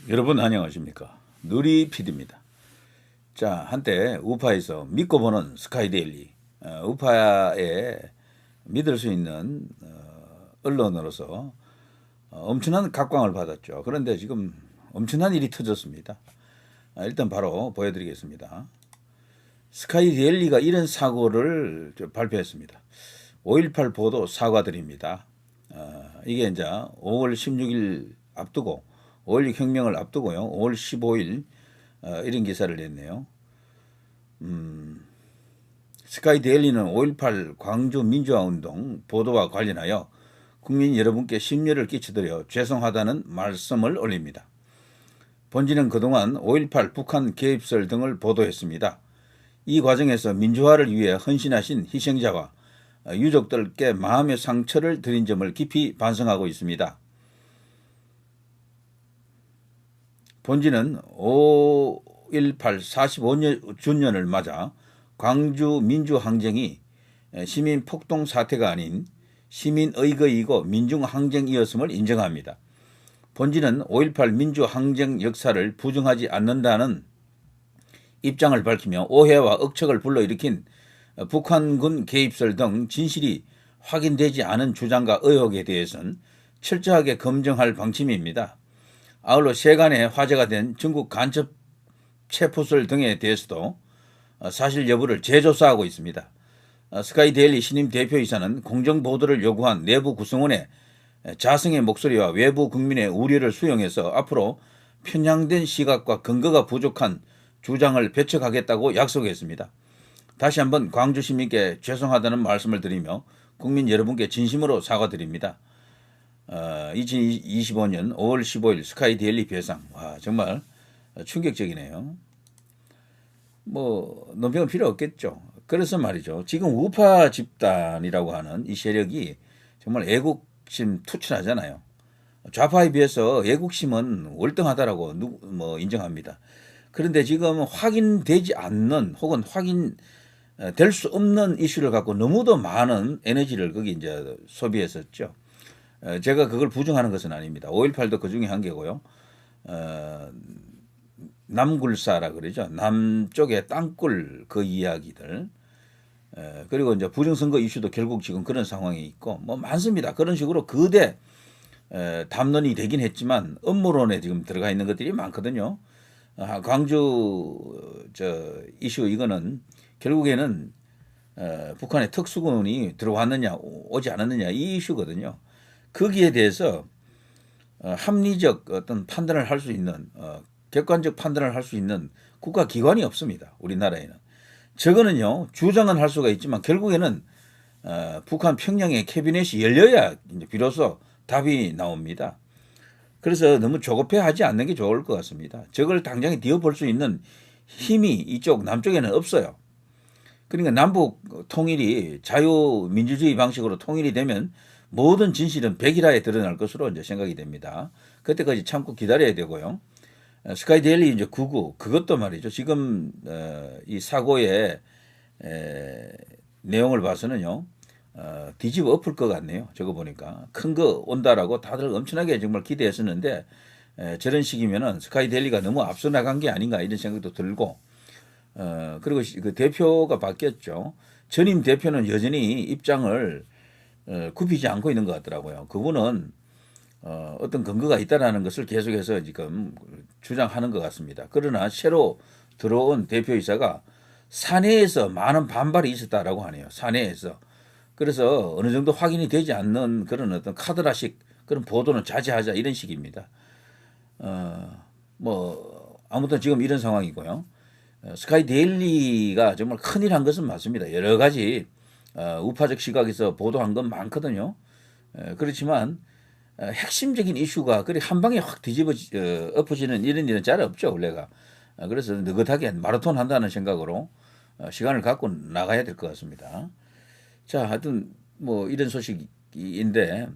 여러분 안녕하십니까? 누리 PD입니다. 자, 한때 우파에서 믿고 보는 스카이데일리, 우파에 믿을 수 있는 언론으로서 엄청난 각광을 받았죠. 그런데 지금 엄청난 일이 터졌습니다. 일단 바로 보여드리겠습니다. 스카이데일리가 이런 사고를 발표했습니다. 5.18 보도 사과드립니다. 이게 이제 5월 16일 앞두고 5.16 혁명을 앞두고요. 5월 15일 이런 기사를 냈네요. 스카이데일리는 5.18 광주 민주화운동 보도와 관련하여 국민 여러분께 심려를 끼쳐드려 죄송하다는 말씀을 올립니다. 본지는 그동안 5.18 북한 개입설 등을 보도했습니다. 이 과정에서 민주화를 위해 헌신하신 희생자와 유족들께 마음의 상처를 드린 점을 깊이 반성하고 있습니다. 본지는 5.18 45주년을 맞아 광주 민주항쟁이 시민 폭동 사태가 아닌 시민의거이고 민중항쟁이었음을 인정합니다. 본지는 5.18 민주항쟁 역사를 부정하지 않는다는 입장을 밝히며 오해와 억측을 불러일으킨 북한군 개입설 등 진실이 확인되지 않은 주장과 의혹에 대해서는 철저하게 검증할 방침입니다. 아울러 세간에 화제가 된 중국 간첩 체포설 등에 대해서도 사실 여부를 재조사하고 있습니다. 스카이데일리 신임 대표이사는 공정보도를 요구한 내부 구성원의 자성의 목소리와 외부 국민의 우려를 수용해서 앞으로 편향된 시각과 근거가 부족한 주장을 배척하겠다고 약속했습니다. 다시 한번 광주 시민께 죄송하다는 말씀을 드리며 국민 여러분께 진심으로 사과드립니다. 2025년 5월 15일 스카이데일리 배상. 와, 정말 충격적이네요. 뭐 논평은 필요 없겠죠. 그래서 말이죠. 지금 우파 집단이라고 하는 이 세력이 정말 애국심 투철하잖아요. 좌파에 비해서 애국심은 월등하다라고 인정합니다. 그런데 지금 확인되지 않는 혹은 확인될 수 없는 이슈를 갖고 너무도 많은 에너지를 거기 이제 소비했었죠. 제가 그걸 부정하는 것은 아닙니다. 5.18도 그 중에 한 개고요. 남굴사라 그러죠. 남쪽의 땅굴 그 이야기들. 그리고 이제 부정선거 이슈도 결국 지금 그런 상황이 있고 뭐 많습니다. 그런 식으로 거대 담론이 되긴 했지만 음모론에 지금 들어가 있는 것들이 많거든요. 광주 이슈 이거는 결국에는 북한의 특수군이 들어왔느냐 오지 않았느냐 이 이슈거든요. 거기에 대해서 합리적 어떤 판단을 할 수 있는 객관적 판단을 할 수 있는 국가기관이 없습니다. 우리나라에는. 저거는요 주장은 할 수가 있지만 결국에는 북한 평양의 캐비넷이 열려야 이제 비로소 답이 나옵니다. 그래서 너무 조급해하지 않는 게 좋을 것 같습니다. 저걸 당장에 뒤엎을 수 있는 힘이 이쪽 남쪽에는 없어요. 그러니까 남북 통일이 자유민주주의 방식으로 통일이 되면 모든 진실은 백일하에 드러날 것으로 이제 생각이 됩니다. 그때까지 참고 기다려야 되고요. 스카이데일리 이제 99 그것도 말이죠. 지금 이 사고의 내용을 봐서는요. 뒤집어 엎을 것 같네요. 저거 보니까 큰 거 온다라고 다들 엄청나게 정말 기대했었는데 저런 식이면은 스카이데일리가 너무 앞서 나간 게 아닌가 이런 생각도 들고 그리고 그 대표가 바뀌었죠. 전임 대표는 여전히 입장을 굽히지 않고 있는 것 같더라고요. 그분은 어떤 근거가 있다라는 것을 계속해서 지금 주장하는 것 같습니다. 그러나 새로 들어온 대표이사가 사내에서 많은 반발이 있었다라고 하네요. 사내에서. 그래서 어느 정도 확인이 되지 않는 그런 어떤 카드라식 그런 보도는 자제하자 이런 식입니다. 뭐 아무튼 지금 이런 상황이고요. 스카이데일리가 정말 큰일 한 것은 맞습니다. 여러 가지 우파적 시각에서 보도한 건 많거든요. 그렇지만 핵심적인 이슈가 그리 한 방에 확 뒤집어 엎어지는 이런 일은 잘 없죠 원래가. 그래서 느긋하게 마라톤 한다는 생각으로 시간을 갖고 나가야 될 것 같습니다. 자, 하여튼 뭐 이런 소식인데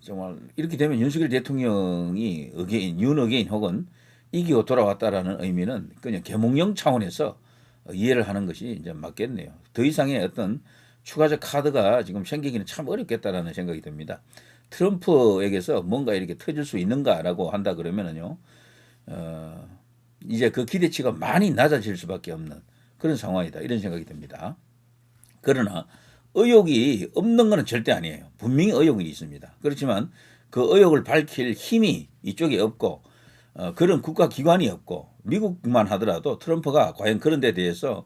정말 이렇게 되면 윤석열 대통령이 윤 어게인 혹은 이기고 돌아왔다라는 의미는 그냥 계몽령 차원에서 이해를 하는 것이 이제 맞겠네요. 더 이상의 어떤 추가적 카드가 지금 생기기는 참 어렵겠다라는 생각이 듭니다. 트럼프에게서 뭔가 이렇게 터질 수 있는가라고 한다 그러면은요, 이제 그 기대치가 많이 낮아질 수밖에 없는 그런 상황이다. 이런 생각이 듭니다. 그러나 의혹이 없는 것은 절대 아니에요. 분명히 의혹이 있습니다. 그렇지만 그 의혹을 밝힐 힘이 이쪽에 없고 그런 국가기관이 없고 미국만 하더라도 트럼프가 과연 그런 데 대해서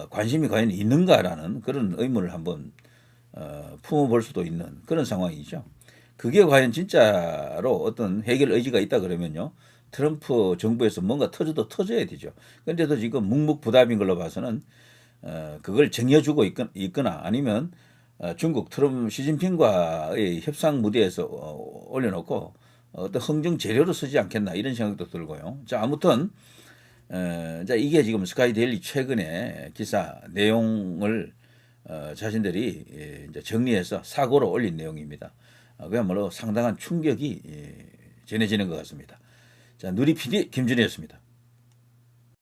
관심이 과연 있는가라는 그런 의문을 한번 품어볼 수도 있는 그런 상황이죠. 그게 과연 진짜로 어떤 해결 의지가 있다 그러면요. 트럼프 정부에서 뭔가 터져도 터져야 되죠. 그런데도 지금 묵묵부답인 걸로 봐서는 그걸 쟁여주고 있거나 아니면 중국 시진핑과의 협상 무대에서 올려놓고 어떤 흥정 재료로 쓰지 않겠나 이런 생각도 들고요. 자, 아무튼 자, 이게 지금 스카이데일리 최근에 기사 내용을 자신들이 이제 정리해서 사고로 올린 내용입니다. 그야말로 상당한 충격이 전해지는 것 같습니다. 자, 누리 PD 김준희였습니다.